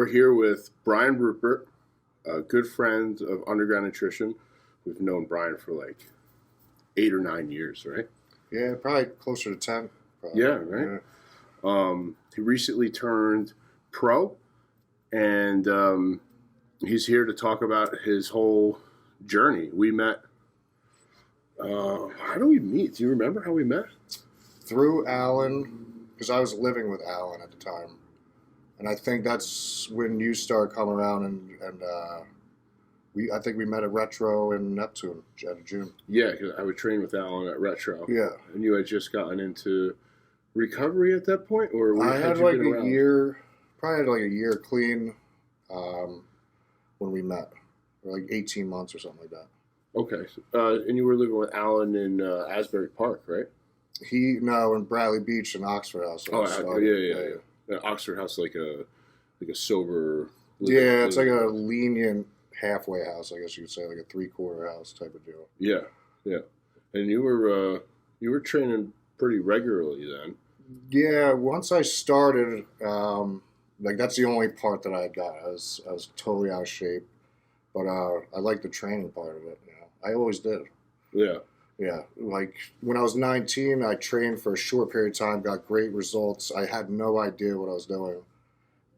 We're here with Brian Rupert, a good friend of Underground Nutrition. We've known Brian for like 8 or 9 years, right? Yeah, probably closer to 10. Probably. Yeah, right. Yeah. He recently turned pro, and he's here to talk about his whole journey. We met. How do we meet? Do you remember how we met? Through Alan, because I was living with Alan at the time. And I think that's when you started coming around, and I think we met at Retro in Neptune at June. Yeah, because I would train with Alan at Retro. Yeah. And you had just gotten into recovery at that point? Or I had like a year, probably had like a year clean when we met, or like 18 months or something like that. Okay. And you were living with Alan in Asbury Park, right? No, in Bradley Beach in Oxford House. Yeah. Oxford House, like a sober. It's like a lenient halfway house, I guess you could say, like a 3/4 house type of deal. Yeah. And you were training pretty regularly then. Yeah, once I started, like that's the only part that I got. I was totally out of shape, but I liked the training part of it. You know, I always did. Yeah. Yeah, like when I was 19, I trained for a short period of time, got great results. I had no idea what I was doing.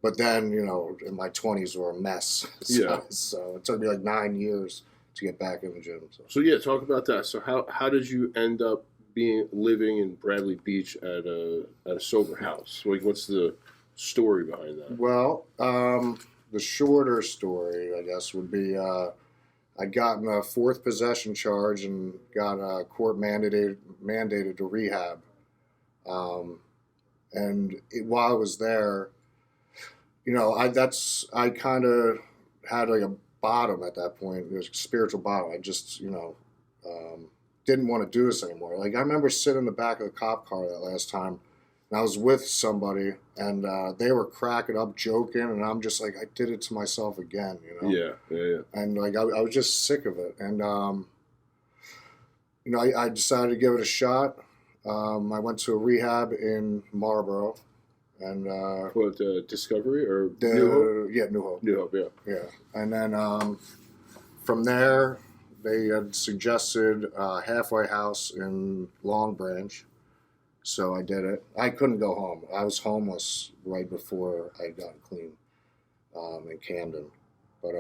But then, you know, in my 20s were a mess. So it took me like 9 years to get back in the gym. So talk about that. So how did you end up living in Bradley Beach at a sober house? Like, what's the story behind that? Well, the shorter story, I guess, would be I'd gotten a fourth possession charge and got court mandated to rehab. While I was there, you know, I kind of had like a bottom at that point. It was a spiritual bottom. I just, you know, didn't want to do this anymore. Like I remember sitting in the back of the cop car that last time, and I was with somebody, and they were cracking up, joking, and I'm just like, I did it to myself again, you know? Yeah. And like, I was just sick of it. And, you know, I decided to give it a shot. I went to a rehab in Marlboro. And Discovery or New Hope? Yeah, New Hope. New Hope, yeah. Yeah. And then from there, they had suggested a halfway house in Long Branch. So I did it. I couldn't go home. I was homeless right before I got clean in Camden. But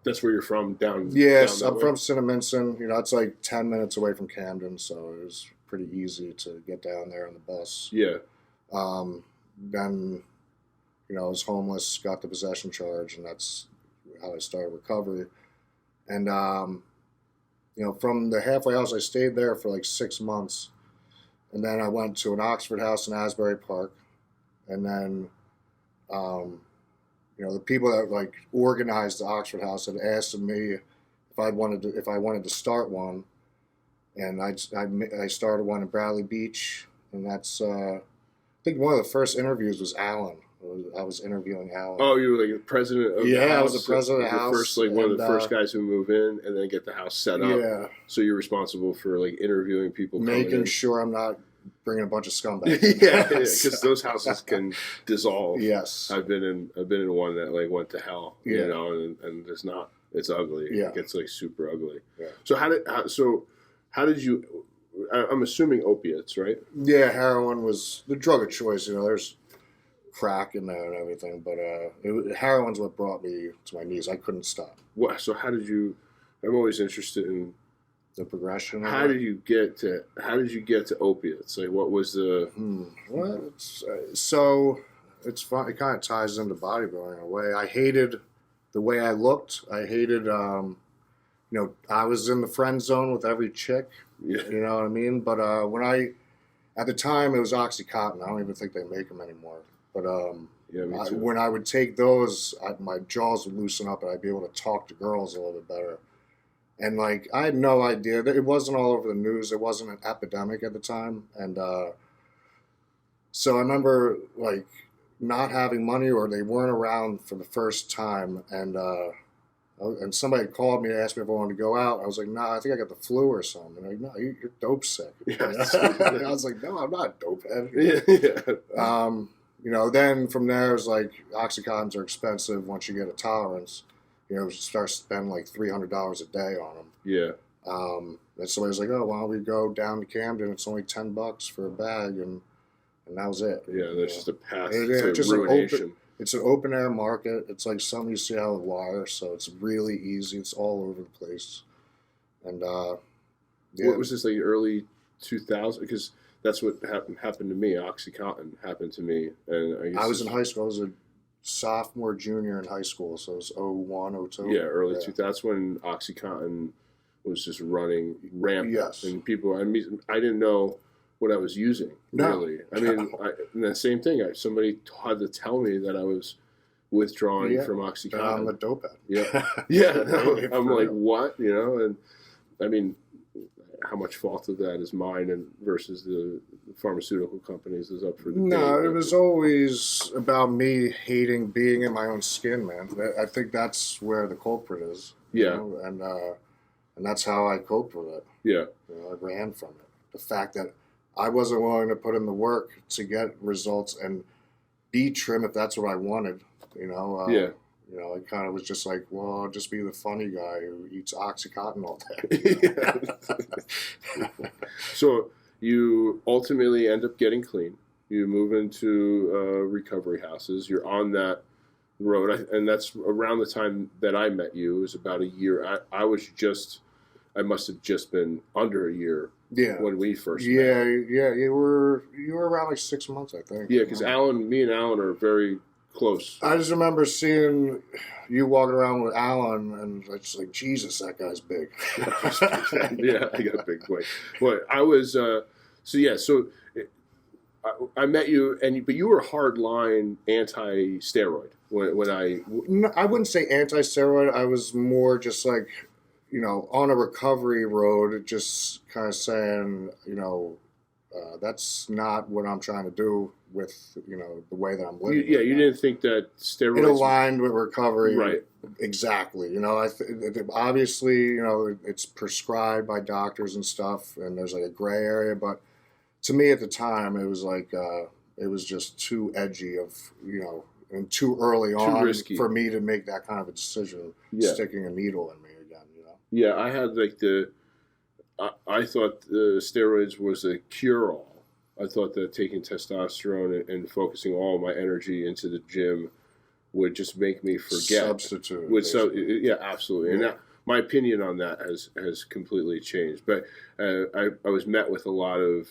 that's where you're from, down. Yes, down I'm from Cinnaminson. You know, it's like 10 minutes away from Camden, so it was pretty easy to get down there on the bus. Yeah. Then, you know, I was homeless, got the possession charge, and that's how I started recovery. And you know, from the halfway house, I stayed there for like 6 months. And then I went to an Oxford house in Asbury Park. And then, you know, the people that like organized the Oxford house had asked me if I wanted to start one. And I started one in Bradley Beach. And that's, I think one of the first interviews was Alan. I was interviewing Alan. Oh, you were like the president of the house? Yeah, I was the president of the house. First, like one of the first guys who move in and then get the house set up. Yeah. So you're responsible for like interviewing people, making sure I'm not bringing a bunch of scumbags. Yeah, because those houses can dissolve. Yes, I've been in one that like went to hell. Yeah. You know, and it's ugly. Yeah, it gets like super ugly. Yeah. So how did you? I'm assuming opiates, right? Yeah, heroin was the drug of choice. You know, there's crack in there and everything, but heroin's what brought me to my knees. I couldn't stop. What? So how did you? I'm always interested in the progression. How did you get to opiates? Like, what was the? Well, it's fun. It kind of ties into bodybuilding in a way. I hated the way I looked. I hated, you know, I was in the friend zone with every chick. Yeah. You know what I mean? But at the time, it was OxyContin. I don't even think they make them anymore. But when I would take those, my jaws would loosen up and I'd be able to talk to girls a little bit better. And like, I had no idea that it wasn't all over the news. It wasn't an epidemic at the time. And so I remember like not having money, or they weren't around for the first time. And somebody called me and asked me if I wanted to go out. I was like, nah, I think I got the flu or something. And they're like, no, you're dope sick. Yes. I was like, no, I'm not a dope head. Yeah. then from there it was like Oxycontins are expensive once you get a tolerance. You start spending like $300 a day on them. Yeah. And somebody's like, oh, why don't we go down to Camden? It's only $10 for a bag, and that was it. Yeah, that's just a path to just ruination. It's an open air market. It's like something you see out of the wire, so it's really easy. It's all over the place. And what was this, like early 2000s? Because that's what happened to me. OxyContin happened to me, and I was in high school. I was a sophomore, junior in high school, so it was 01, 02. Yeah, early 2000s. That's when OxyContin was just running rampant. Yes. And people, I didn't know what I was using, really. I mean, and the same thing. Somebody had to tell me that I was withdrawing from OxyContin. I'm a dope addict. Yeah. Yeah. I'm like, what? And I mean, how much fault of that is mine and versus the pharmaceutical companies is up for debate. No, it was always about me hating being in my own skin, man. I think that's where the culprit is. Yeah. And that's how I coped with it. Yeah. I ran from it. The fact that I wasn't willing to put in the work to get results and be trim if that's what I wanted, yeah. I kind of was just like, well, I'll just be the funny guy who eats Oxycontin all day. So you ultimately end up getting clean. You move into recovery houses. You're on that road, and that's around the time that I met you. It was about a year. I must have just been under a year. Yeah. When we first met. Yeah, you were around like 6 months, I think. Yeah, because me and Alan are very close. I just remember seeing you walking around with Alan, and it's like, Jesus, that guy's big. Yeah, I got a big boy. Well, I was I met you, but you were hardline anti-steroid when I. No, I wouldn't say anti-steroid. I was more just like, on a recovery road, just kind of saying, that's not what I'm trying to do with, the way that I'm living. Yeah, you didn't think that steroids... It aligned with recovery. Right. Exactly. Obviously, it's prescribed by doctors and stuff, and there's like a gray area, but to me at the time, it was like, it was just too edgy and too early on risky for me to make that kind of a decision, sticking a needle in me again, Yeah, I had I thought the steroids was a cure-all. I thought that taking testosterone and focusing all my energy into the gym would just make me forget. Substitute. Yeah, absolutely. Yeah. And that, my opinion on that has completely changed. But I was met with a lot of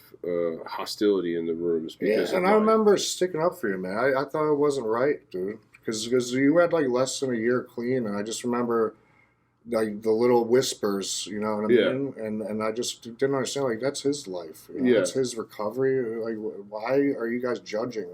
hostility in the rooms. Because I remember sticking up for you, man. I thought it wasn't right, dude. Because you had like less than a year clean, and I just remember like the little whispers, you know what I mean? And I just didn't understand, like, that's his life. It's his recovery. Like, why are you guys judging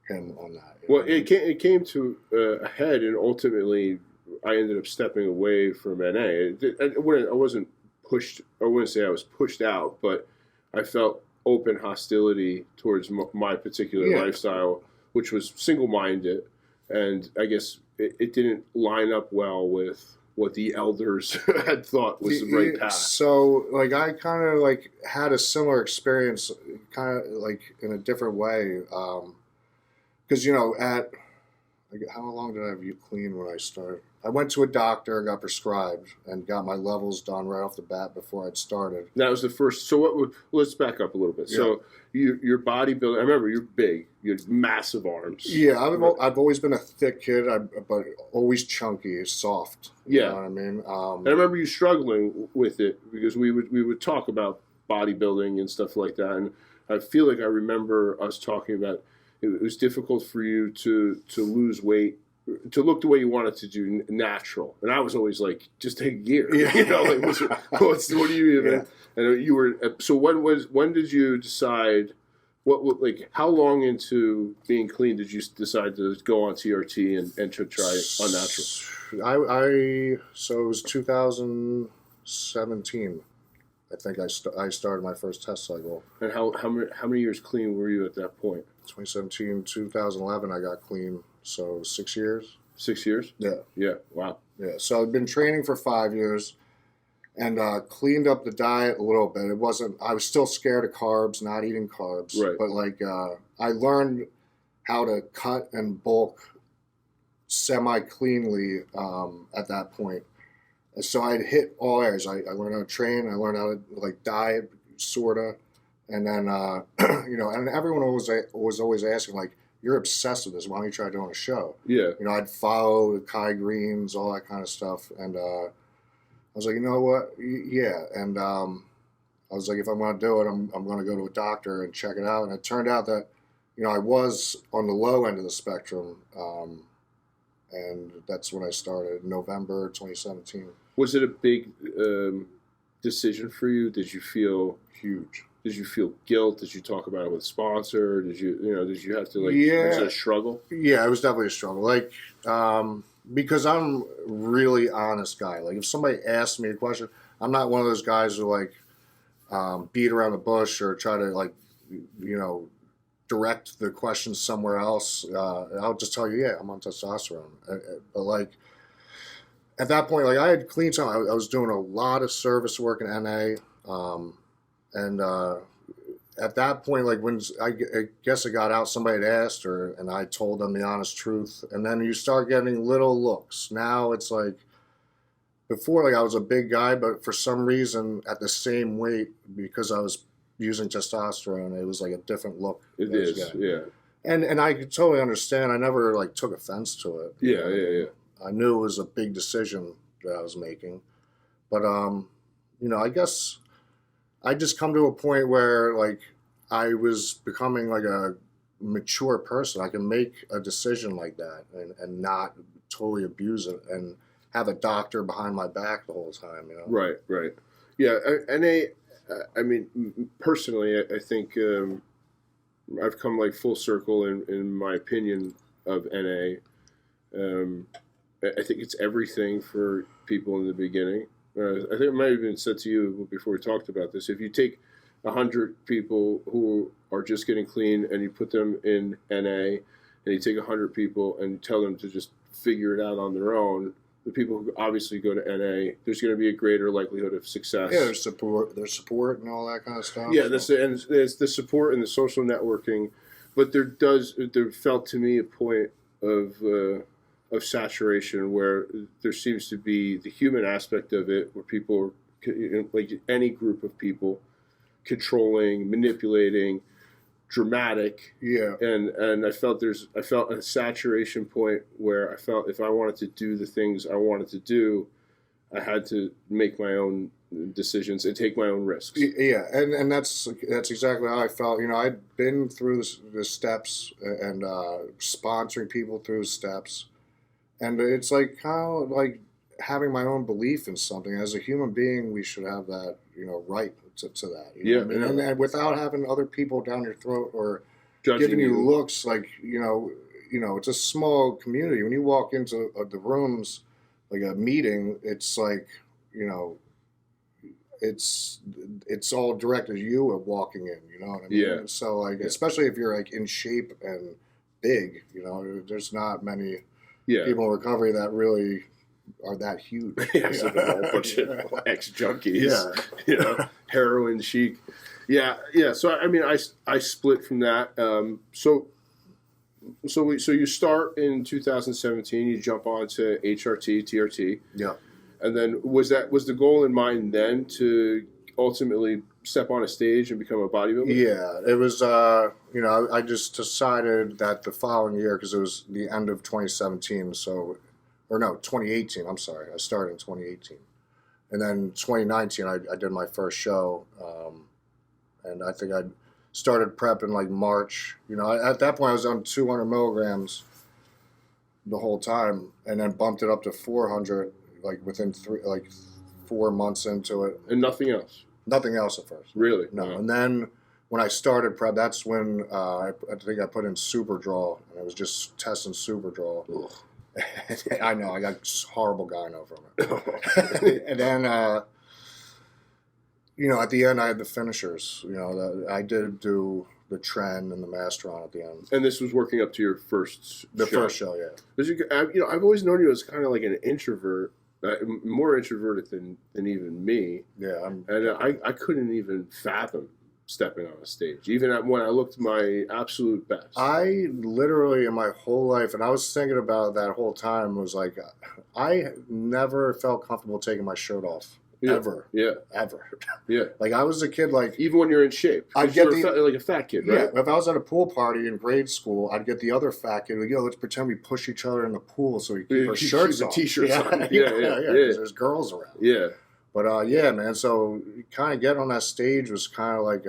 him on that? Well, it came to a head, and ultimately I ended up stepping away from NA. I wasn't pushed. I wouldn't say I was pushed out, but I felt open hostility towards my particular lifestyle, which was single-minded, and I guess it didn't line up well with what the elders had thought was the right path. So, like, I kind of, like, had a similar experience, kind of, like, in a different way. Because, how long did I have you clean when I started? I went to a doctor, got prescribed, and got my levels done right off the bat before I'd started. That was the first. So let's back up a little bit. Yeah. So your bodybuilding, I remember you're big. You had massive arms. Yeah, I've always been a thick kid, but always chunky, soft. You know what I mean? And I remember you struggling with it because we would talk about bodybuilding and stuff like that. And I feel like I remember us talking about it was difficult for you to lose weight, to look the way you wanted to do natural. And I was always like, just take gear. What do you even? And you were. So when did you decide? How long into being clean did you decide to go on TRT and to try unnatural? So it was 2017. I think I started my first test cycle. And how many years clean were you at that point? 2017, 2011, I got clean. So 6 years. 6 years? Yeah. Yeah. Wow. Yeah. So I've been training for 5 years, and cleaned up the diet a little bit. I was still scared of carbs, not eating carbs. Right. But I learned how to cut and bulk semi-cleanly at that point. So I'd hit all areas. I learned how to train. I learned how to like diet, sorta, and then you know, and everyone was always asking like, "You're obsessed with this. Why don't you try doing a show?" Yeah. You know, I'd follow the Kai Greens, all that kind of stuff, and I was like, you know what? Yeah, and I was like, if I'm going to do it, I'm going to go to a doctor and check it out. And it turned out that, you know, I was on the low end of the spectrum, and that's when I started, November 2017. Was it a big decision for you? Did you feel Huge? Did you feel guilt? Did you talk about it with a sponsor? Did you have to like? Yeah. Was it a struggle? Yeah, it was definitely a struggle. Like, because I'm a really honest guy. Like, if somebody asks me a question, I'm not one of those guys who like beat around the bush or try to like, you know, direct the question somewhere else. I'll just tell you, yeah, I'm on testosterone. But like, at that point, like I had clean time. I was doing a lot of service work in NA. And at that point, like when I guess it got out, somebody had asked her, and I told them the honest truth. And then you start getting little looks. Now it's like, before, like I was a big guy, but for some reason at the same weight, because I was using testosterone, it was like a different look. It is, yeah. And I could totally understand. I never like took offense to it. Yeah. I knew it was a big decision that I was making, but you know, I guess I just come to a point where like I was becoming like a mature person. I can make a decision like that and not totally abuse it and have a doctor behind my back the whole time. You know? Right. Yeah, NA. I mean, personally, I think I've come like full circle in my opinion of NA. I think it's everything for people in the beginning. I think it might have been said to you before we talked about this. If you take 100 people who are just getting clean and you put them in NA, and you take 100 people and tell them to just figure it out on their own, the people who obviously go to NA, there's going to be a gretter likely of success. Yeah, there's support and all that kind of stuff. Yeah, and there's the support and the social networking, but there felt to me a point of saturation where there seems to be the human aspect of it, where people are, like any group of people, controlling, manipulating, dramatic. Yeah. And I felt a saturation point where I felt if I wanted to do the things I wanted to do, I had to make my own decisions and take my own risks. Yeah, and that's exactly how I felt. You know, I'd been through the steps and sponsoring people through steps. And it's like how like having my own belief in something. As a human being, we should have that, you know, right to that. You know what I mean? And without having other people down your throat or giving you looks like, you know, it's a small community. When you walk into the rooms, like a meeting, it's like, you know, it's all directed at you at walking in. You know what I mean? Yeah. So like, especially if you're like in shape and big, you know, there's not many. Yeah. People in recovery that really are that huge. Yeah, so a bunch of ex-junkies, you know, heroin chic. Yeah. So I mean, I split from that. So you start in 2017. You jump onto HRT, TRT. Yeah. And then was the goal in mind then to ultimately step on a stage and become a bodybuilder? Yeah, it was, you know, I just decided that the following year, because it was the end of 2017, 2018, I'm sorry. I started in 2018. And then 2019, I did my first show, and I think I started prep in like March. You know, at that point, I was on 200 milligrams the whole time, and then bumped it up to 400, like within 4 months into it. And nothing else? Nothing else at first. Really? No. And then when I started prep, that's when I think I put in Superdraw, and I was just testing Superdraw. I know, I got horrible gyno from it. And then, you know, at the end, I had the finishers. You know, I did do the trend and the masteron at the end. And this was working up to your first first show, yeah. You know, I've always known you as kind of like an introvert. More introverted than even me. Yeah, I couldn't even fathom stepping on a stage, even when I looked my absolute best. I literally, in my whole life, and I was thinking about that whole time, was like, I never felt comfortable taking my shirt off. Yeah. Ever. Yeah. Ever. Yeah. Like, I was a kid, like... Even when you're in shape. I'd get like a fat kid, right? Yeah. If I was at a pool party in grade school, I'd get the other fat kid, like, yo, let's pretend we push each other in the pool so we keep our shirts on. T-shirts on. Yeah, because there's girls around. Yeah. But, yeah, man, so kind of getting on that stage was kind of like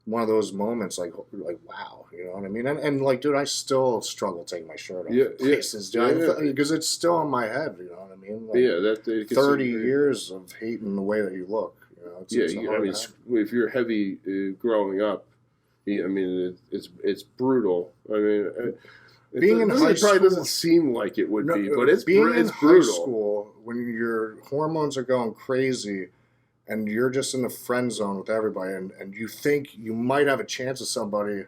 one of those moments, like wow, you know what I mean? And like, dude, I still struggle taking my shirt off. Places, because it's still in my head, you know what I mean? Like, 30 years of hating the way that you look, you know? I mean, if you're heavy growing up, I mean, it's brutal. I mean... Being in high school, probably doesn't seem like it would be, but it's being it's in brutal. High school, when your hormones are going crazy and you're just in the friend zone with everybody, and you think you might have a chance with somebody,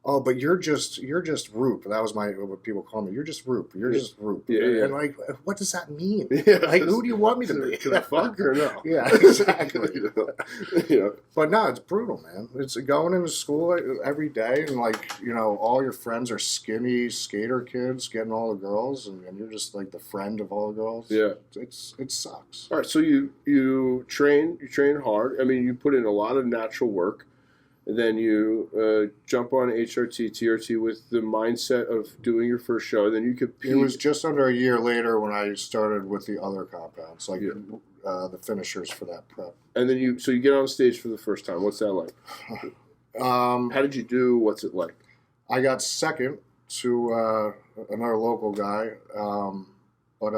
oh, but you're just Roop. That was what people call me. You're just Roop. You're just Roop. Yeah. And like, what does that mean? Yeah. Like, who do you want me to be? Can I fuck or no? Yeah, exactly. Yeah. But no, it's brutal, man. It's going into school every day, and like, you know, all your friends are skinny skater kids getting all the girls, and you're just like the friend of all the girls. Yeah. It sucks. All right, so you train hard. I mean, you put in a lot of natural work. And then you jump on HRT, TRT with the mindset of doing your first show. Then you compete. It was just under a year later when I started with the other compounds, like the finishers for that prep. And then you get on stage for the first time. What's that like? How did you do? What's it like? I got second to another local guy, but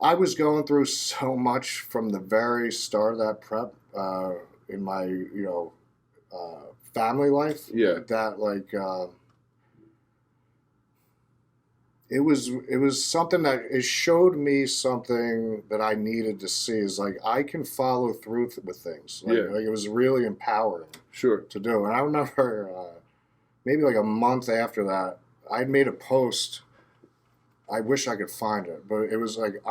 I was going through so much from the very start of that prep. In my, family life, that like it was something that it showed me something that I needed to see. Is like I can follow through with things. Like it was really empowering. Sure. To do. And I remember maybe like a month after that, I'd made a post. I wish I could find it, but it was like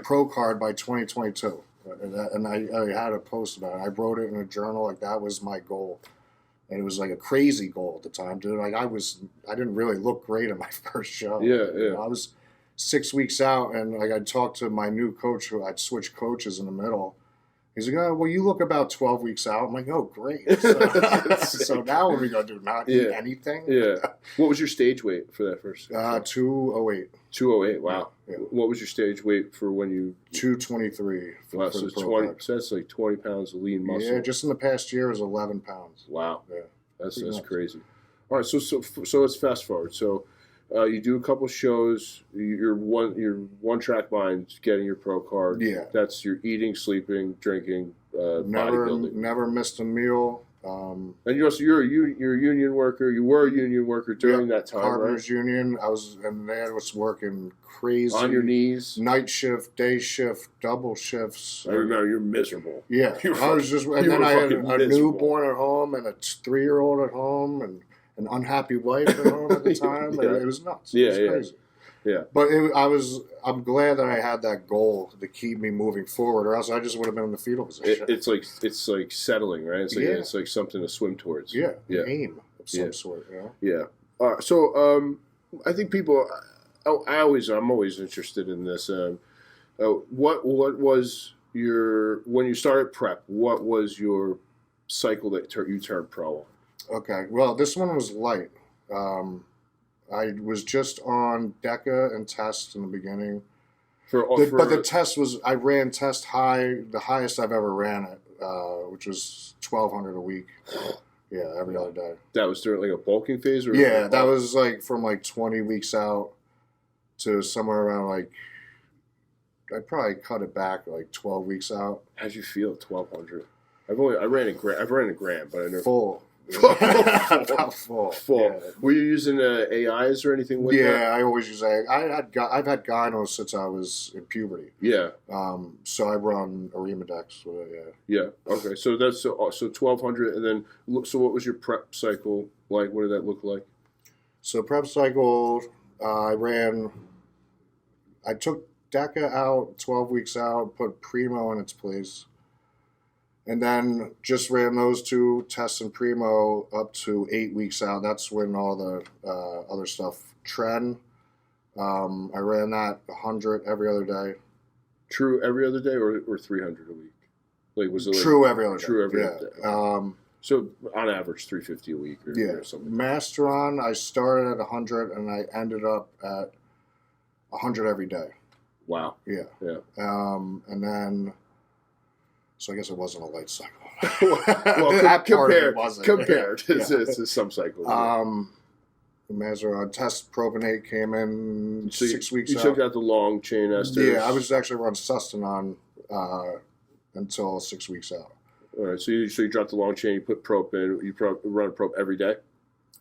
pro card by 2022. And I had a post about it. I wrote it in a journal, like that was my goal. And it was like a crazy goal at the time, dude. Like I didn't really look great at my first show. Yeah. I was 6 weeks out, and like I'd talk to my new coach, who I'd switch coaches in the middle. He's like, oh, well, you look about 12 weeks out. I'm like, oh, great. So now what are we going to do? Not eat anything? Yeah. What was your stage weight for that first? 208. 208, wow. Yeah. What was your stage weight for when you... 223. Wow, so that's like 20 pounds of lean muscle. Yeah, just in the past year it was 11 pounds. Wow. Yeah. That's crazy. All right, so let's fast forward. So you do a couple shows. Your one track mind's getting your pro card. Yeah. That's your eating, sleeping, drinking, bodybuilding. Never missed a meal. And you're a union worker. You were a union worker during that time, Carpenters right? Union. And they was working crazy. On your knees. Night shift, day shift, double shifts. I remember you're miserable. Yeah. I was just, and then I had a newborn at home and a 3-year-old at home and an unhappy wife at home at the time. It was nuts. It was crazy. Yeah. But I'm glad that I had that goal to keep me moving forward, or else I just would have been in the fetal position. It's like settling, right? It's like something to swim towards. Yeah. An aim of some sort, you know? Yeah. All right. So I think people, I'm always interested in this. What was when you started prep? What was your cycle that you turned pro on? Okay. Well, this one was light. I was just on DECA and test in the beginning. But the test was, I ran test high, the highest I've ever ran it, which was 1,200 a week. Yeah, every other day. That was during like a bulking phase? Or that was like from like 20 weeks out to somewhere around like, I'd probably cut it back like 12 weeks out. How'd you feel at 1,200? I've ran a gram, but I never... Full. About full. Yeah. Were you using AIs or anything with that? Yeah, I always use AI. I've had gynos since I was in puberty. Yeah. So I run Arimadex with it. Yeah. Okay. So that's so 1,200, and then so what was your prep cycle like? What did that look like? So prep cycle, I took DECA out 12 weeks out, put Primo in its place. And then just ran those 2 tests in primo up to 8 weeks out. That's when all the other stuff trend. I ran that 100 every other day. True every other day, or 300 a week? Like, was it like true every other day? True every other day. So on average, 350 a week, or something. Masteron, I started at 100 and I ended up at 100 every day. Wow. Yeah. And then, so I guess it wasn't a light cycle. Well, compared to some cycles. Masteron test propionate came in 6 weeks out. You took out the long chain esters. Yeah, I was actually running sustanon until 6 weeks out. All right, so you dropped the long chain, you put prop in, you run a prop every day?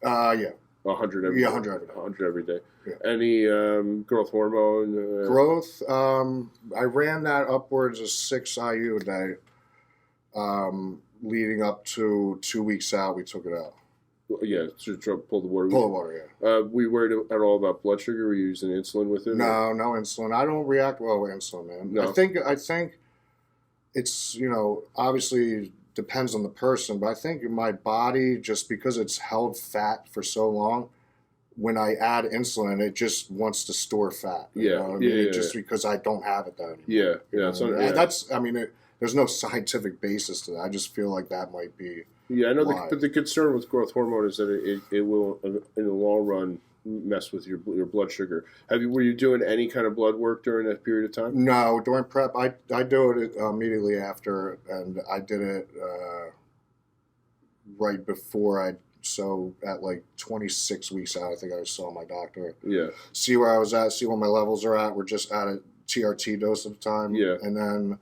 Yeah. 100 every day? 100 every day. Yeah. Any growth hormone? Growth, I ran that upwards of 6 IU a day. Leading up to 2 weeks out, we took it out. Yeah, to pull the water. Pull the water, yeah. Were you worried at all about blood sugar? Were you using insulin with it? No insulin. I don't react well with insulin, man. No. I think it's, obviously depends on the person, but I think my body, just because it's held fat for so long, when I add insulin, it just wants to store fat. Just because I don't have it that anymore. That's, there's no scientific basis to that. I just feel like that might be. Yeah, I know. But the concern with growth hormone is that it will, in the long run, mess with your blood sugar. Were you doing any kind of blood work during that period of time? No, during prep, I do it immediately after, and I did it right before so at like 26 weeks out, I think I saw my doctor. Yeah. See where I was at, see where my levels are at. We're just at a TRT dose at the time. Yeah. And then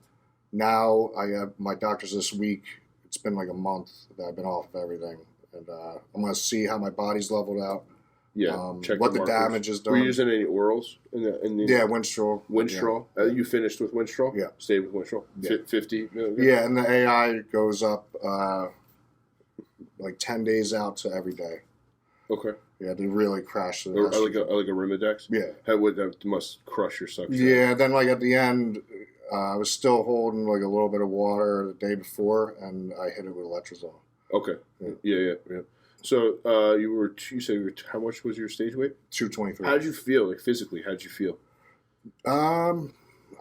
now I have my doctor's this week. It's been like a month that I've been off of everything. And I'm going to see how my body's leveled out. Yeah. Check what the damage is done. Were you using any orals? Yeah, Winstrol. Winstrol? Yeah. You finished with Winstrol? Yeah. Stayed with Winstrol? Yeah. 50 milligrams? Yeah, and the AI goes up like 10 days out to every day. Okay. Yeah, to really crash the like a Rimidex? Yeah. That must crush your suction. Yeah, then like at the end, I was still holding like a little bit of water the day before, and I hit it with letrozole. Okay. Yeah. So you said how much was your stage weight? 223. How did you feel, like physically? How did you feel?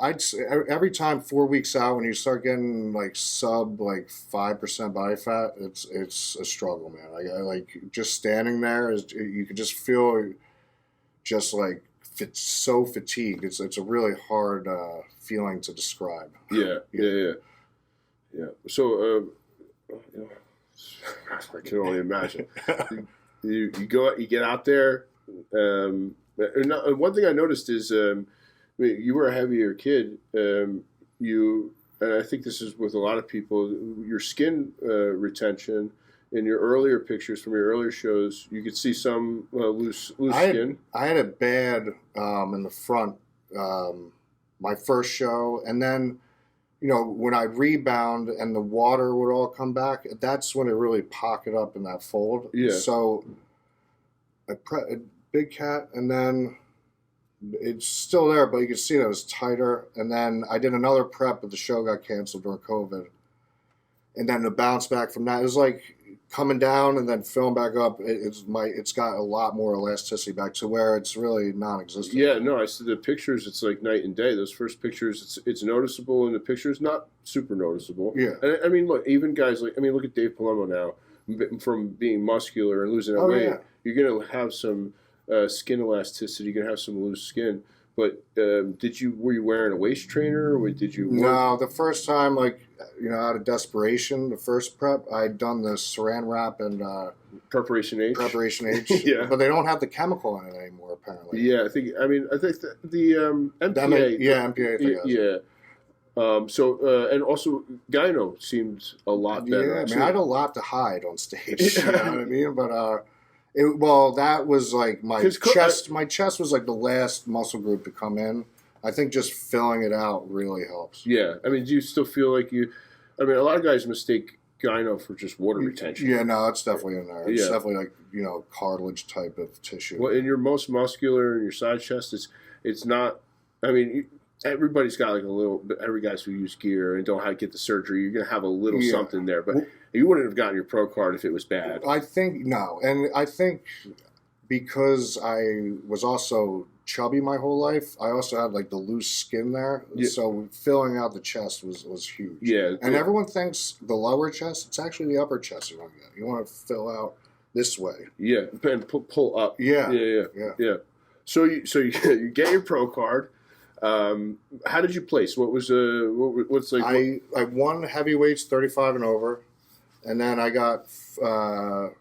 I'd say every time 4 weeks out, when you start getting like sub 5% body fat, it's a struggle, man. Like just standing there you can just feel just like so fatigued. It's a really hard feeling to describe. Yeah. So I can only imagine. you go out, you get out there. One thing I noticed is you were a heavier kid. And I think this is with a lot of people, your skin retention in your earlier pictures from your earlier shows, you could see some loose skin. I had it bad in the front, my first show, and then when I'd rebound and the water would all come back, that's when it really pocketed up in that fold. Yeah. So I a big cat, and then it's still there, but you can see that it was tighter. And then I did another prep, but the show got canceled during COVID. And then the bounce back from that, it was like coming down and then filling back up. It's got a lot more elasticity back to where it's really non-existent. Yeah, no, I see the pictures. It's like night and day. Those first pictures, it's noticeable in the pictures, not super noticeable. Yeah. And I mean, look, even guys look at Dave Palumbo now, from being muscular and losing that weight. Yeah. You're going to have some skin elasticity. You're going to have some loose skin. But were you wearing a waist trainer, or did you? No, the first time, out of desperation, the first prep, I'd done the Saran wrap and Preparation H. Yeah, but they don't have the chemical in it anymore, apparently. Yeah, I think the MPA. MPA. So and also Gyno seemed a lot better. Yeah, I had a lot to hide on stage. You know what I mean? But that was like my chest. My chest was like the last muscle group to come in. I think just filling it out really helps. Yeah, I mean, do you still feel like you? I mean, a lot of guys mistake gyno for just water retention. Yeah, no, it's definitely in there. It's definitely like cartilage type of tissue. Well, in your most muscular and your side chest, it's not. I mean, everybody's got like a little. Every guys who use gear and don't have to get the surgery, you're gonna have a little something there. But you wouldn't have gotten your pro card if it was bad. I think no, and I think because I was also chubby my whole life, I also had like the loose skin there, so filling out the chest was huge. Yeah, and everyone thinks the lower chest. It's actually the upper chest you want to get. You want to fill out this way. Yeah, and pull up. Yeah. So you get your pro card. How did you place? What's like? I won heavyweights 35 and over, and then I got third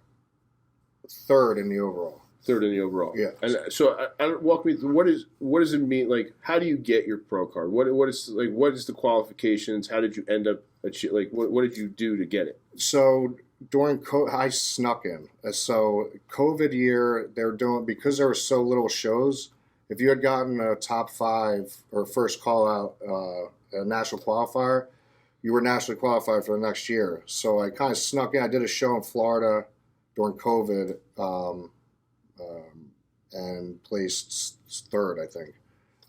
in the overall. Third in the overall. Yeah. And so, walk me through what does it mean? Like, how do you get your pro card? What is the qualifications? How did you end up what did you do to get it? So during COVID, I snuck in. So COVID year, they're doing, because there were so little shows. If you had gotten a top 5 or first call out, a national qualifier, you were nationally qualified for the next year. So I kind of snuck in. I did a show in Florida during COVID. And placed third, I think,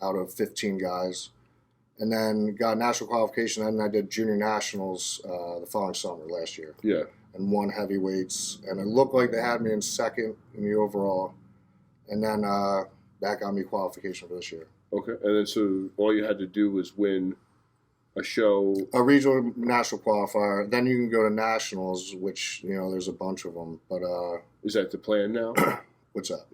out of 15 guys. And then got national qualification, and I did junior nationals the following summer last year. Yeah. And won heavyweights. And it looked like they had me in second in the overall. And then that got me qualification for this year. Okay. And then so all you had to do was win a show. A regional national qualifier. Then you can go to nationals, which, there's a bunch of them. But is that the plan now? What's that?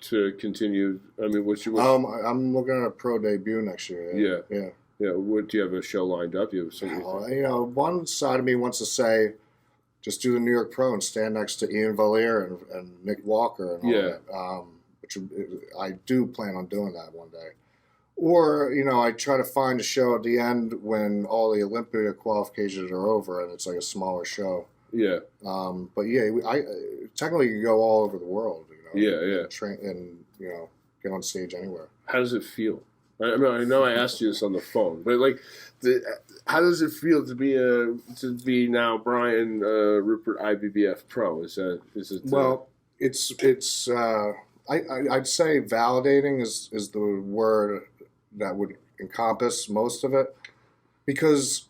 To continue. I mean, I'm looking at a pro debut next year. Yeah. What do you have a show lined up? You have something? One side of me wants to say, just do the New York Pro and stand next to Ian Valier and Nick Walker and all that. Which I do plan on doing that one day. Or I try to find a show at the end when all the Olympia qualifications are over and it's like a smaller show. Yeah. But I technically you can go all over the world. Train and get on stage anywhere. How does it feel? I mean, I know I asked you this on the phone, but how does it feel to be now Brian Rupert IBBF Pro? Is it? Well, it's I'd say validating is the word that would encompass most of it, because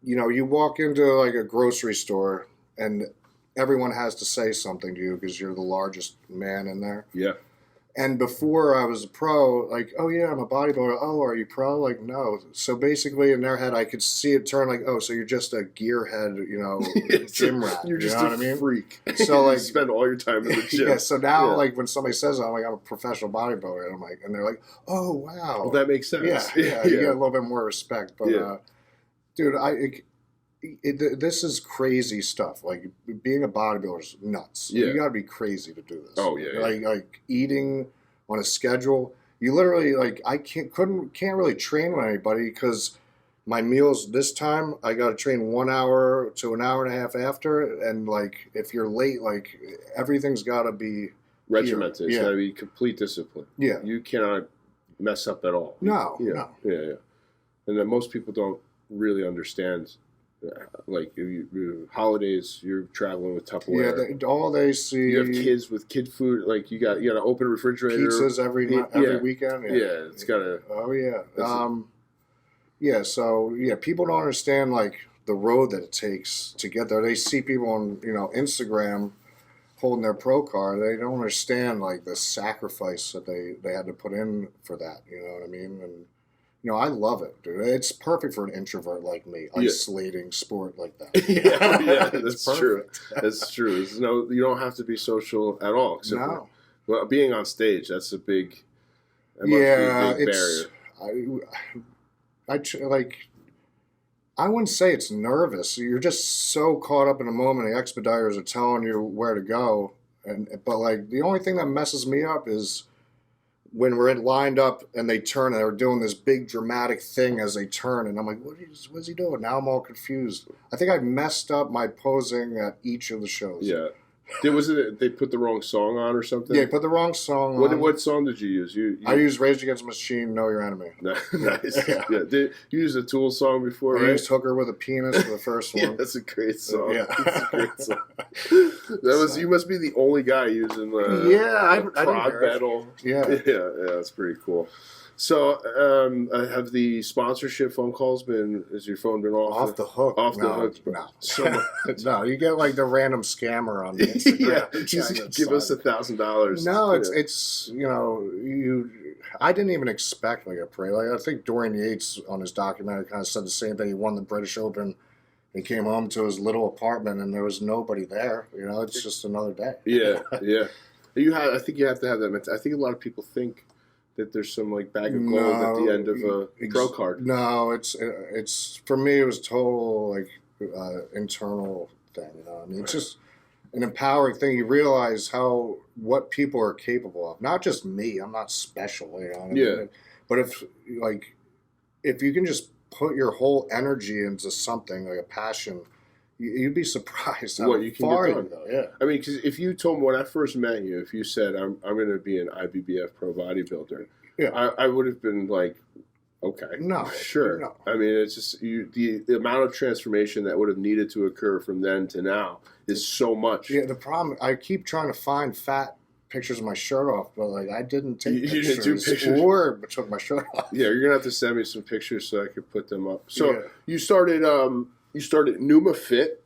you walk into like a grocery store and everyone has to say something to you because you're the largest man in there. Yeah. And before I was a pro, like, oh yeah, I'm a bodybuilder. Oh, are you pro? Like, no. So basically in their head, I could see it turn like, oh, so you're just a gearhead, gym rat. You're just what I mean? Freak. So like, you spend all your time in the gym. Yeah. So now, like, when somebody says, I'm a professional bodybuilder, and they're like, oh wow. Well, that makes sense. Yeah. You get a little bit more respect, but dude, this is crazy stuff. Like, being a bodybuilder is nuts. Yeah. You got to be crazy to do this. Oh yeah. Like eating on a schedule. You literally can't really train with anybody because my meals this time I got to train 1 hour to an hour and a half after, and like if you're late, like everything's got to be regimented. It's got to be complete discipline. Yeah. You cannot mess up at all. No. Yeah. And then most people don't really understand. Like holidays, you're traveling with Tupperware. Yeah, all they see. You have kids with kid food. Like you got to open a refrigerator. Pizzas every weekend. Yeah, it's gotta. Oh yeah. So people don't understand like the road that it takes to get there. They see people on Instagram holding their pro card. They don't understand like the sacrifice that they had to put in for that. You know what I mean? And I love it, dude. It's perfect for an introvert like me, isolating sport like that. yeah, that's true. That's true. You don't have to be social at all. Well, being on stage, that's a big, barrier. I wouldn't say it's nervous. You're just so caught up in the moment. The expediters are telling you where to go, but like the only thing that messes me up is when we're lined up and they turn and they're doing this big dramatic thing as they turn, and I'm like, what's he doing? Now I'm all confused. I think I messed up my posing at each of the shows. Yeah. Was it they put the wrong song on or something? Yeah, put the wrong song on. What song did you use? I used Rage Against the Machine, Know Your Enemy. Nice. Yeah. Did you use a Tool song before, I used Hooker with a Penis for the first one. Yeah, that's a great song. That's a great song. You must be the only guy using the I prog metal. Yeah. Yeah, that's pretty cool. So, have the sponsorship phone calls been? Has your phone been off the hook? Off the No, hook? no. So No, you get like the random scammer on the Instagram. just give us $1,000. No, it's I didn't even expect like a parade. Like I think Dorian Yates on his documentary kind of said the same thing. He won the British Open. He came home to his little apartment and there was nobody there. It's just another day. Yeah. I think you have to have that. I think a lot of people think that there's some like bag of gold at the end of a pro card. No, it's for me. It was total like internal thing. I mean, it's just an empowering thing. You realize what people are capable of. Not just me. I'm not special. I mean? But if you can just put your whole energy into something like a passion, you'd be surprised how far you can go. Yeah. I mean, because if you told me when I first met you, if you said I'm going to be an IBBF pro bodybuilder, I would have been like, okay, no, sure. No. I mean, it's just the amount of transformation that would have needed to occur from then to now is so much. Yeah. The problem, I keep trying to find fat pictures of my shirt off, but like I didn't take pictures, didn't do pictures or took my shirt off. Yeah, you're gonna have to send me some pictures so I could put them up. So you started Numa Fit,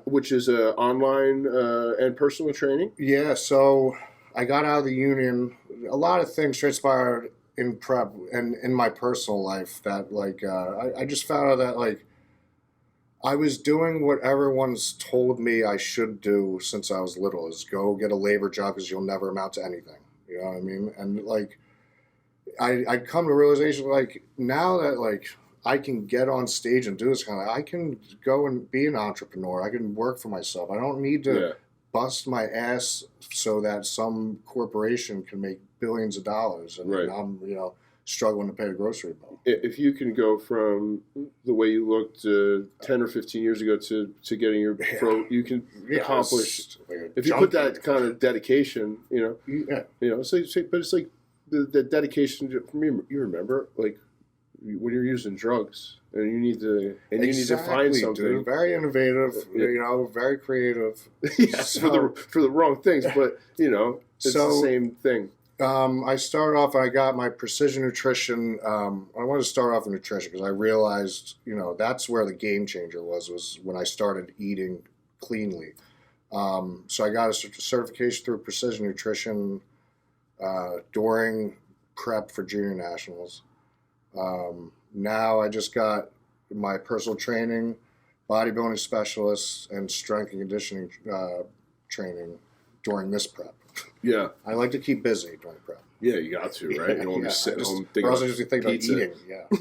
which is an online and personal training. Yeah, so I got out of the union. A lot of things transpired in prep and in my personal life that like I just found out that like I was doing what everyone's told me I should do since I was little, is go get a labor job because you'll never amount to anything. You know what I mean? And like I'd come to realization like now that like I can get on stage and do this kind of, I can go and be an entrepreneur. I can work for myself. I don't need to bust my ass so that some corporation can make billions of dollars and I'm struggling to pay a grocery bill. If you can go from the way you looked 10 or 15 years ago to getting your pro, you can accomplish. Like if you put that kind of dedication, but it's like the dedication. You remember, like when you're using drugs and you need to find something. Dude. Very innovative, very creative. For the wrong things, but it's the same thing. I started off, I got my precision nutrition. I wanted to start off with nutrition because I realized, that's where the game changer was when I started eating cleanly. So I got a certification through precision nutrition during prep for junior nationals. Now I just got my personal training, bodybuilding specialist, and strength and conditioning training during this prep. Yeah. I like to keep busy during prep. Yeah, you got to, right? You don't want to sit home thinking about pizza. Eating.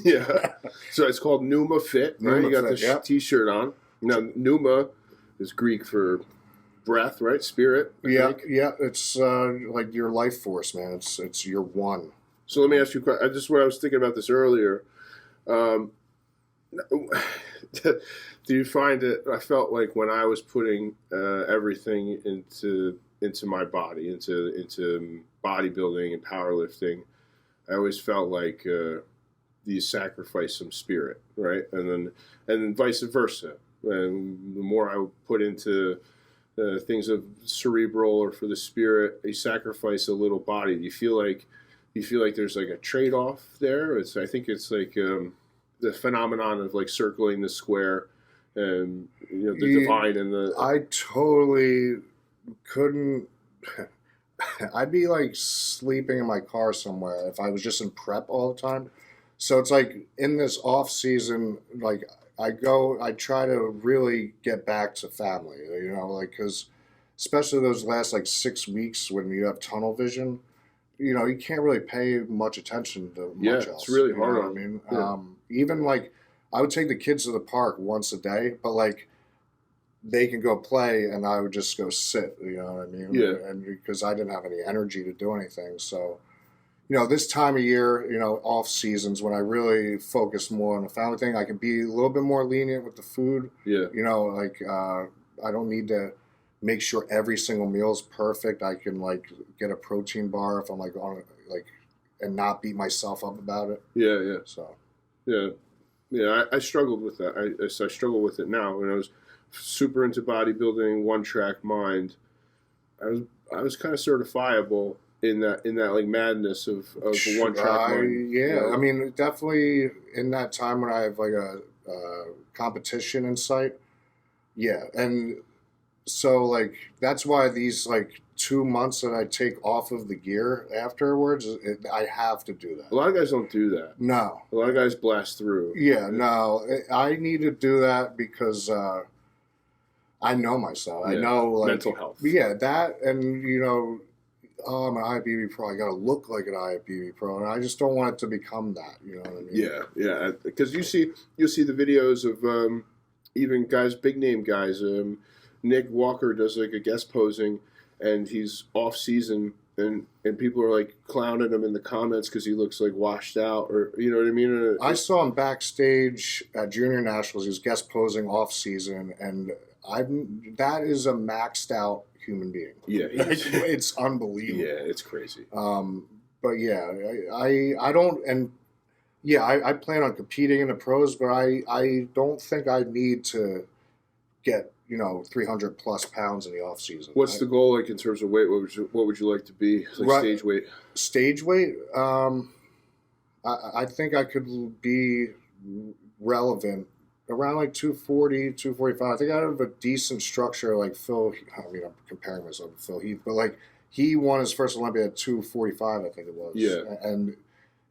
Yeah. So it's called Numa Fit, right? You got the T-shirt on. Now, Numa is Greek for breath, right? Spirit. Yeah. It's like your life force, man. It's your one. So let me ask you a question. This is what I was thinking about this earlier. Do you find that I felt like when I was putting everything into my body, into bodybuilding and powerlifting, I always felt like you sacrifice some spirit, right? And then vice versa. And the more I would put into things of cerebral or for the spirit, you sacrifice a little body. Do you feel like there's like a trade-off there? I think it's like the phenomenon of like circling the square and the divine and the. I totally couldn't. I'd be like sleeping in my car somewhere if I was just in prep all the time. So it's like in this off season, like I try to really get back to family, because especially those last like 6 weeks when you have tunnel vision, you can't really pay much attention to much else. It's really hard. I mean, even like I would take the kids to the park once a day, but like they can go play and I would just go sit, you know what I mean? Yeah. And because I didn't have any energy to do anything. So, this time of year, off seasons when I really focus more on the family thing, I can be a little bit more lenient with the food. Yeah. I don't need to make sure every single meal is perfect. I can like get a protein bar if I'm like on and not beat myself up about it. Yeah. So. Yeah. I struggled with that. I struggle with it now. When I was super into bodybuilding, one track mind, I was kind of certifiable, in that like madness of one track mind. Yeah, you know? I mean, definitely in that time when I have like a competition in sight. Yeah, and so like that's why these like 2 months that I take off of the gear afterwards, I have to do that. A lot of guys don't do that. No, a lot of guys blast through. Yeah, no, I need to do that because I know myself. I know like mental health. Yeah, that, and you know, oh, I'm an IFBB pro. I got to look like an IFBB pro, and I just don't want it to become that. You know what I mean? Yeah. Because you'll see the videos of even guys, big name guys. Nick Walker does like a guest posing, and he's off season, and people are like clowning him in the comments because he looks like washed out, or you know what I mean. I saw him backstage at Junior Nationals. He was guest posing off season, and that is a maxed out human being. Yeah, it's unbelievable. Yeah, it's crazy. But yeah, I don't, and yeah, I plan on competing in the pros, but I don't think I need to get 300 plus pounds in the off season. What's the goal like in terms of weight? What would you like to be like stage weight? Stage weight. I think I could be relevant around like 240, 245. I think I have a decent structure like Phil. I mean, I'm comparing myself to Phil Heath, but like he won his first Olympia at 245, I think it was. Yeah. And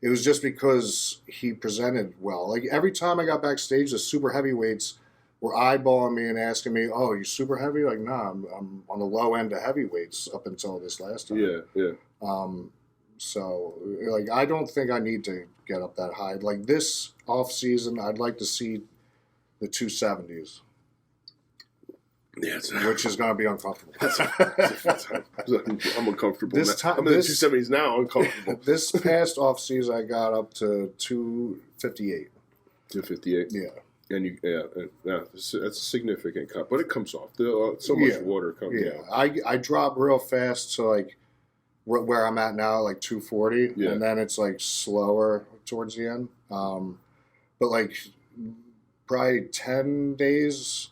it was just because he presented well. Like every time I got backstage, the super heavyweights were eyeballing me and asking me, "Oh, you super heavy?" Like, nah, I'm on the low end of heavyweights up until this last time. Yeah. So like, I don't think I need to get up that high. Like this off season, I'd like to see the 270s. Yeah, which is going to be uncomfortable. I'm uncomfortable. This time, I'm in the 270s now. Uncomfortable. This past off season, I got up to 258. 258. Yeah. And that's a significant cut, but it comes off. So much water comes. Yeah, I drop real fast to like where I'm at now, like 240, and then it's like slower towards the end. But like probably 10 days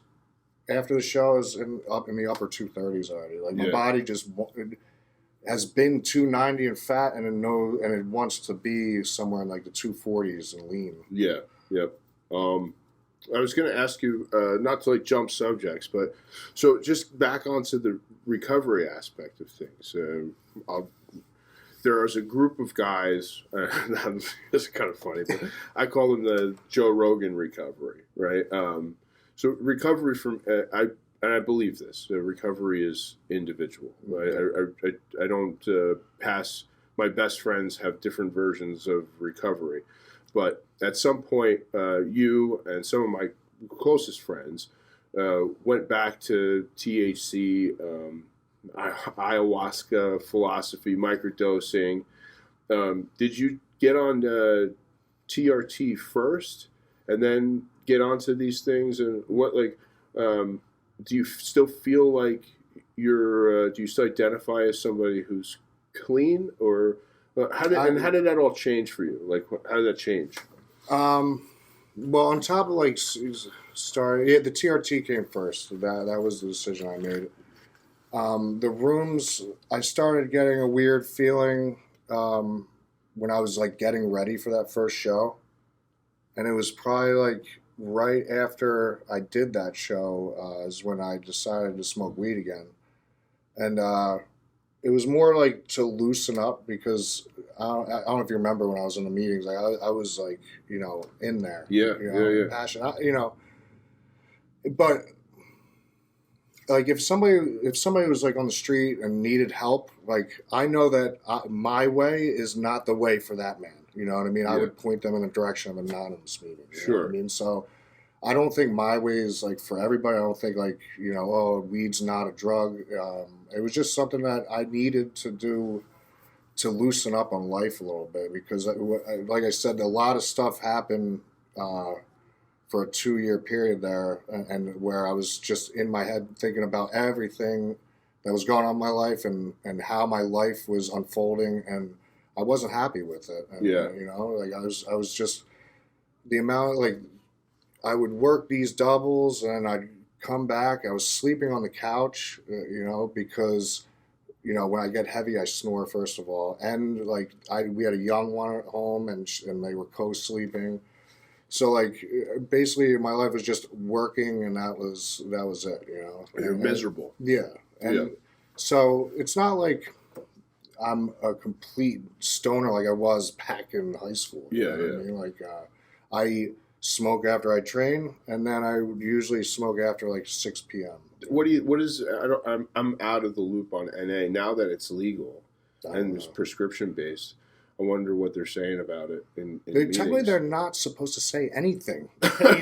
after the show is up in the upper 230s already. Like my body just has been 290 and fat, and it wants to be somewhere in like the 240s and lean. Yeah. Yep. I was going to ask you, not to like jump subjects, but so just back onto the recovery aspect of things. There is a group of guys, it's kind of funny, but I call them the Joe Rogan recovery, right? So recovery from, I believe this, recovery is individual. I don't pass, my best friends have different versions of recovery. But at some point, you and some of my closest friends went back to THC, ayahuasca philosophy, microdosing. Did you get on TRT first and then get onto these things? And what, like, do you still feel like do you still identify as somebody who's clean, or how did that all change for you? Like, how did that change? Well, on top of like the TRT came first. That was the decision I made. The rooms, I started getting a weird feeling when I was like getting ready for that first show, and it was probably like right after I did that show is when I decided to smoke weed again, and it was more like to loosen up because I don't know if you remember when I was in the meetings, like I was like, in there. Yeah. Passionate, But like if somebody was like on the street and needed help, like I know that my way is not the way for that man. You know what I mean? I would point them in the direction of an anonymous meeting. You know what I mean? So I don't think my way is like for everybody. I don't think like, weed's not a drug. It was just something that I needed to do to loosen up on life a little bit because, like I said, a lot of stuff happened for a 2-year period there, and where I was just in my head thinking about everything that was going on in my life and how my life was unfolding, and I wasn't happy with it. And, like I was just the amount like I would work these doubles and I'd come back. I was sleeping on the couch, because when I get heavy, I snore first of all, and like we had a young one at home, and they were co-sleeping. So like basically, my life was just working, and that was it. You're miserable. And so it's not like I'm a complete stoner like I was back in high school. Yeah. I mean? Like I smoke after I train, and then I would usually smoke after like 6 p.m. I'm out of the loop on NA now that it's legal and it's prescription based. I wonder what they're saying about it. Technically, they're not supposed to say anything. But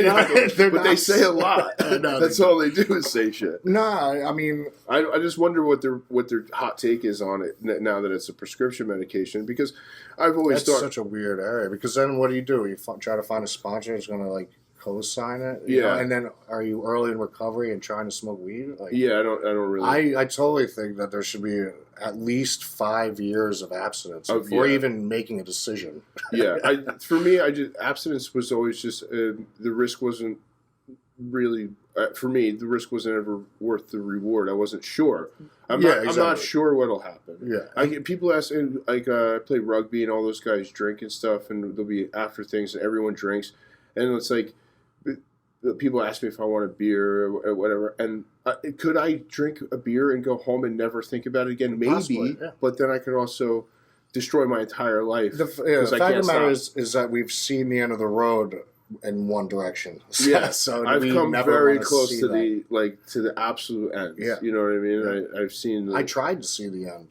they say a lot. That's all they do is say shit. Nah, I mean, I just wonder what their hot take is on it now that it's a prescription medication, because I've always thought such a weird area. Because then what do? You try to find a sponsor that's going to like co-sign it, and then are you early in recovery and trying to smoke weed? Like, I don't really. I totally think that there should be at least 5 years of abstinence before even making a decision. For me, abstinence was always just the risk wasn't really for me. The risk wasn't ever worth the reward. I wasn't sure. I'm not sure what'll happen. I get people asking, like I play rugby and all those guys drink and stuff, and there'll be after things and everyone drinks, and it's like. People ask me if I want a beer or whatever, and could I drink a beer and go home and never think about it again? Maybe, possibly, but then I could also destroy my entire life. The fact of the matter is that we've seen the end of the road in one direction. So I've come very close to the absolute end. You know what I mean? I've seen. I tried to see the end.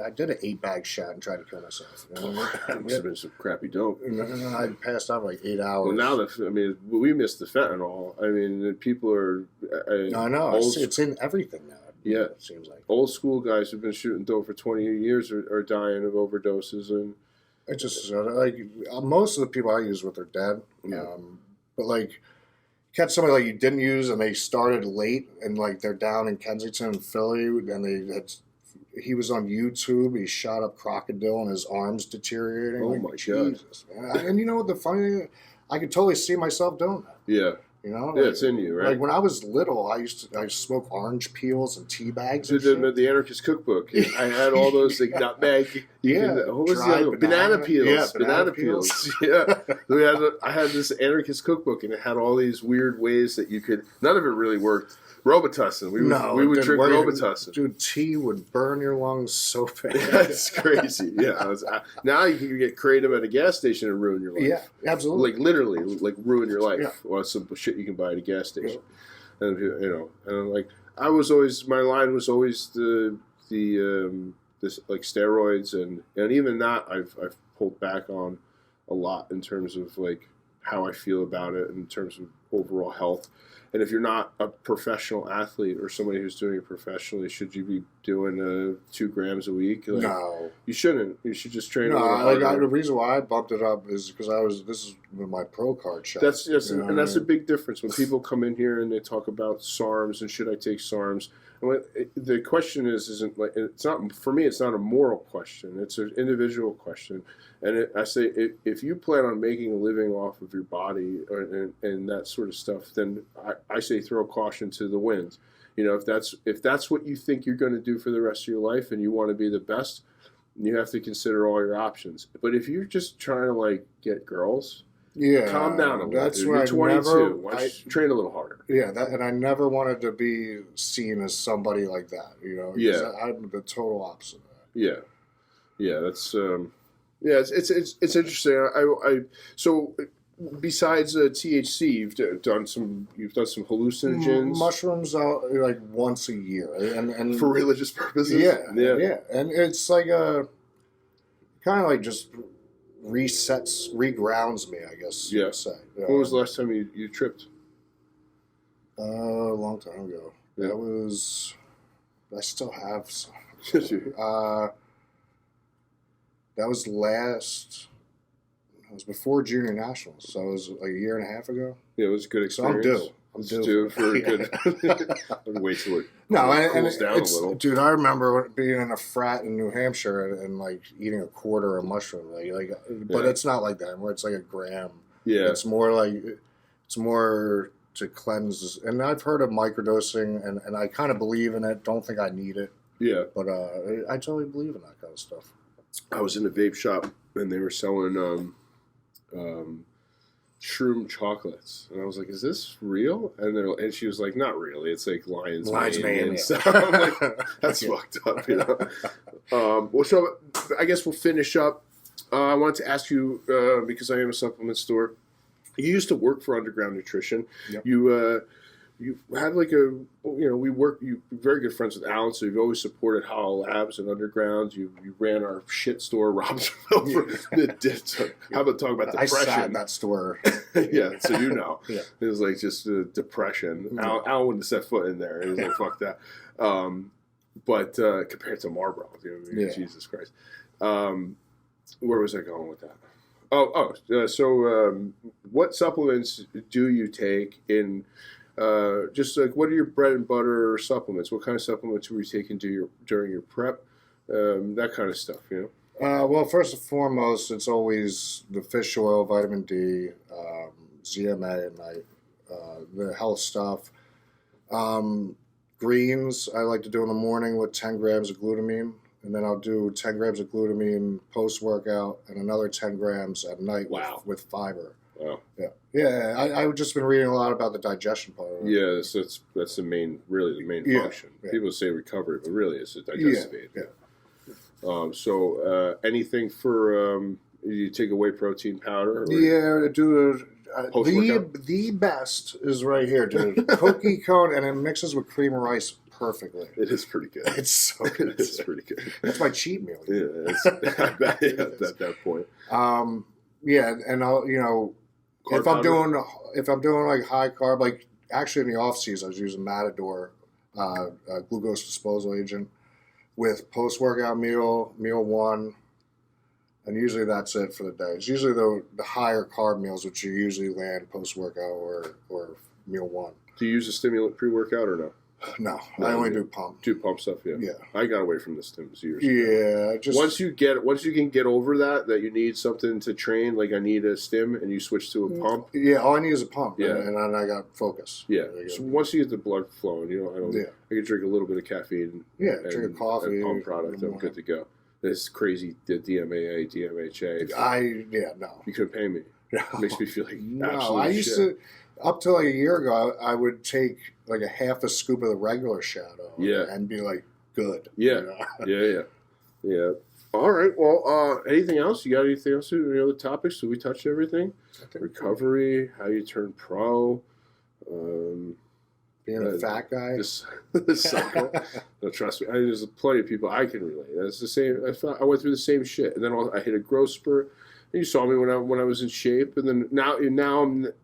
I did an 8-bag shot and tried to kill myself. That must have been some crappy dope. And I passed out for like 8 hours. Well, now we missed the fentanyl. I mean, people are. I know it's in everything now. Yeah, it seems like old school guys who've been shooting dope for 20 years are dying of overdoses and. It just like most of the people I use with are dead, but like catch somebody like you didn't use and they started late and like they're down in Kensington and Philly and he was on YouTube. He shot up crocodile and his arms deteriorating. Oh my God! Man. And you know what the funny thing is? I could totally see myself doing that. Yeah. It's in you, right? Like when I was little, I used to smoke orange peels and tea bags. The Anarchist Cookbook. I had all those like nutmeg. What was the other one? Banana peels. Yeah, banana peels. I had this Anarchist Cookbook, and it had all these weird ways that you could. None of it really worked. Robitussin. We would drink Robitussin. Dude, tea would burn your lungs so bad. That's crazy. Now you can get Kratom at a gas station and ruin your life. Yeah, absolutely. Like literally, like ruin your life. Or some shit you can buy at a gas station. And and like my line was always this like steroids and even that I've pulled back on a lot in terms of like how I feel about it in terms of overall health. And if you're not a professional athlete or somebody who's doing it professionally, should you be doing 2 grams a week? Like, no, you shouldn't. You should just train. The reason why I bumped it up is because this is my pro card shot. That's a big difference when people come in here and they talk about SARMs and should I take SARMs. The question isn't like it's not for me. It's not a moral question. It's an individual question. And I say if you plan on making a living off of your body and that sort of stuff, then I say throw caution to the wind. If that's what you think you're going to do for the rest of your life and you want to be the best, you have to consider all your options. But if you're just trying to like get girls. Calm down a little. That's You're 22. Why don't you train a little harder? And I never wanted to be seen as somebody like that. I'm the total opposite of that. That's it's interesting. So besides THC, you've done some hallucinogens, mushrooms, like once a year, and for religious purposes. Yeah, and it's like a kind of like just. Regrounds me, I guess you would say. When was the last time you tripped? A long time ago. That was... I still have some. That was it was before Junior Nationals, so it was like a year and a half ago. Yeah, it was a good experience. So I'm due for a good... Wait till it cools down a little. Dude, I remember being in a frat in New Hampshire and like eating a quarter of mushroom. But it's not like that. It's like a gram. Yeah. It's more to cleanse. And I've heard of microdosing, and I kind of believe in it. Don't think I need it. Yeah. But I totally believe in that kind of stuff. I was in a vape shop and they were selling shroom chocolates, and I was like, "Is this real?" And she was like, "Not really. It's like lion's mane and stuff." I'm like, "That's fucked up," you know. Well, so I guess we'll finish up. I wanted to ask you because I am a supplement store. You used to work for Underground Nutrition. Yep. You had like you're very good friends with Alan, so you've always supported Hollow Labs and Underground. You ran our shit store, Robbinsville. How about talking about depression? I sat in that store. Yeah, so you know. Yeah. It was like just depression. Mm-hmm. Alan wouldn't have set foot in there. It was like, fuck that. But compared to Marlboro, Jesus Christ. Where was I going with that? So what supplements do you take in, just like, what are your bread and butter supplements? What kind of supplements were you taking during your prep? That kind of stuff, you know? Well, first and foremost, it's always the fish oil, vitamin D, ZMA at night, the health stuff. Greens, I like to do in the morning with 10 grams of glutamine. And then I'll do 10 grams of glutamine post-workout and another 10 grams at night with fiber. Wow. Yeah. I've just been reading a lot about the digestion part of it. Yeah, that's the main function. Yeah. People say recovery, but really it's a digestive aid. Yeah. So anything for, you take a whey protein powder? Yeah, dude. The best is right here, dude. Cookie cone, and it mixes with cream of rice perfectly. It is pretty good. It's so good. It is pretty good. That's my cheat meal. Yeah, I bet at that point. Yeah, and I'll if I'm doing like high carb, like actually in the off season, I was using Matador, glucose disposal agent, with post workout meal one. And usually that's it for the day. It's usually the higher carb meals, which you usually land post-workout or meal one. Do you use a stimulant pre-workout or no? No, I only do pump. Do pump stuff, yeah. Yeah. I got away from the stims years ago. Yeah. Once you can get over that you need something to train, like I need a stim, and you switch to a pump. Yeah, all I need is a pump. Yeah. And then I got focus. Yeah. So once you get the blood flowing, I can drink a little bit of caffeine. Yeah, drink a coffee. And pump product, I'm good to go. This crazy DMAA, DMHA. No. You couldn't pay me. No. It makes me feel like no. I used to, up to like a year ago, I would take like a half a scoop of the regular Shadow. Yeah. And be like, good. Yeah. Yeah. All right. Well, anything else? You got anything else? Any other topics? Did we touch everything? Recovery, how you turn pro. Being a fat guy. The cycle. No, trust me. There's plenty of people I can relate. It's the same. I went through the same shit, and then I hit a growth spurt. And you saw me when I was in shape, and then now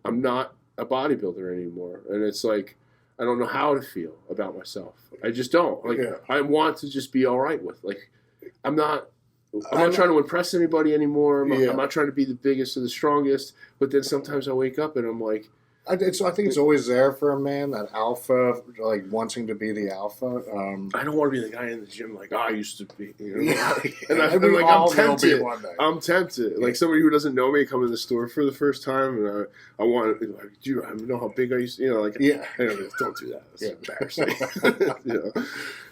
I'm not a bodybuilder anymore, and it's like I don't know how to feel about myself. I just don't. I want to just be all right with. I'm not trying to impress anybody anymore. I'm not trying to be the biggest or the strongest. But then sometimes I wake up and I'm like. I think it's always there for a man, that alpha, like wanting to be the alpha. I don't want to be the guy in the gym like, I used to be. Yeah. And I'm tempted. I'm tempted. Like somebody who doesn't know me come in the store for the first time, and I want to, like, do you know how big I used to, don't do that. It's embarrassing.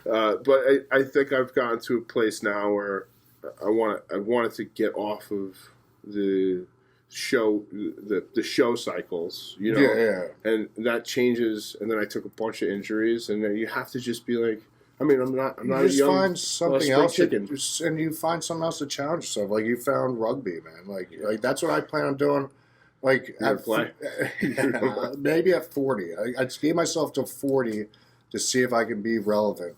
But I think I've gotten to a place now where I wanted to get off of the show cycles, and that changes. And then I took a bunch of injuries, and then you have to just be like, I'm not a young find something else chicken. And you find something else to challenge yourself. Like you found rugby, man. Like that's what I plan on doing. Like maybe at 40, I gave myself till 40 to see if I can be relevant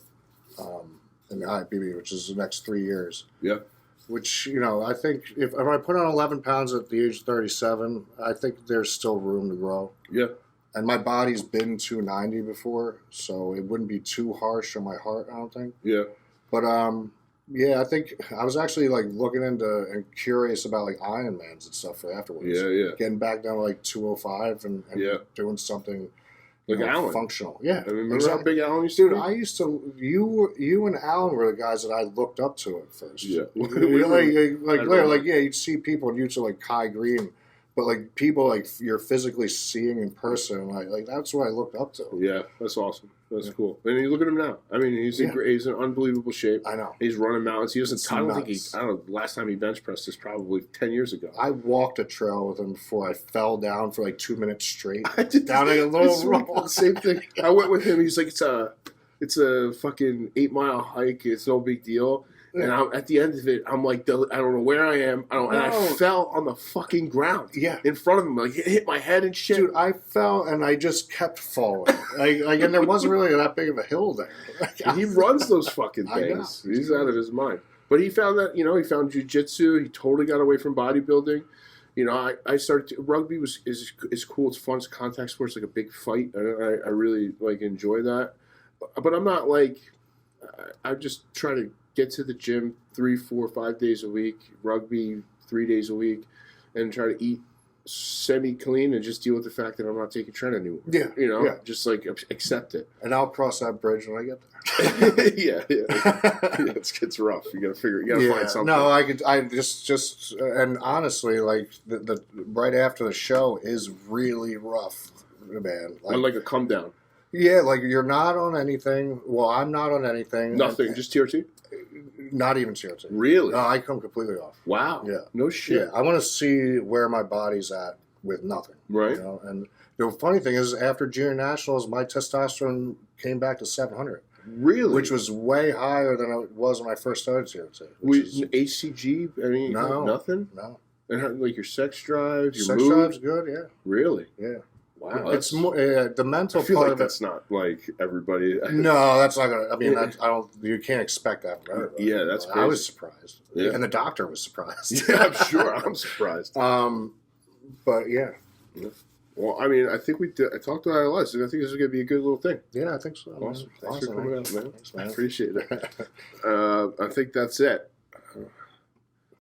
in the IFBB, which is the next 3 years. Yeah. Which, I think if I put on 11 pounds at the age of 37, I think there's still room to grow. Yeah. And my body's been 290 before, so it wouldn't be too harsh on my heart, I don't think. Yeah. But, I think I was actually, looking into and curious about, Ironmans and stuff for afterwards. Yeah. Getting back down to, 205 and doing something Alan. Functional. Yeah. I remember how big Alan used to be? Dude, I used to. You and Alan were the guys that I looked up to at first. Yeah. You'd see people and you'd say Kai Green, But like people like you're physically seeing in person, like that's what I looked up to. Yeah, that's awesome. That's cool. And you look at him now. I mean, he's in unbelievable shape. I know. He's running mountains. He doesn't. It's I don't nuts. think he. I don't know. Last time he bench pressed is probably 10 years ago. I walked a trail with him before I fell down for like 2 minutes straight. I did down like a little roll. Same thing. I went with him. He's like, it's a fucking 8-mile hike. It's no big deal. Yeah. And at the end of it, I'm like, I don't know where I am. And I fell on the fucking ground. Yeah. In front of him. Like, it hit my head and shit. Dude, I fell and I just kept falling. And there wasn't really that big of a hill there. He runs those fucking things. He's out of his mind. But he found that, he found jiu-jitsu. He totally got away from bodybuilding. I started rugby is cool. It's fun. It's contact sports, like a big fight. I really enjoy that. But I'm not I just try to get to the gym 3, 4, 5 days a week, rugby 3 days a week, and try to eat semi-clean and just deal with the fact that I'm not taking Trent anymore. Yeah. Just accept it. And I'll cross that bridge when I get there. yeah. It's rough. You gotta find something. No, I just and honestly, the right after the show is really rough, man. Like a come down. Yeah, you're not on anything. Well, I'm not on anything. Nothing, just TRT? Not even TRT. Really? No, I come completely off. Wow. Yeah. No shit. Yeah, I want to see where my body's at with nothing. Right. And the funny thing is, after junior nationals, my testosterone came back to 700. Really? Which was way higher than it was when I first started TRT. HCG? I mean, nothing? No. And how, your sex drive, your sex mood? drive's good, yeah. Really? Yeah. Wow. It's more the mental I feel part like of that's not everybody. No, that's not gonna. I mean, you can't expect that from everybody. Yeah, that's crazy. I was surprised. Yeah. And the doctor was surprised. Yeah, I'm sure. I'm surprised. But yeah. Well, I mean, I think I talked about it a lot. So I think this is going to be a good little thing. Yeah, I think so. Awesome. Thanks for coming out, man. Thanks, man. I appreciate it. I think that's it.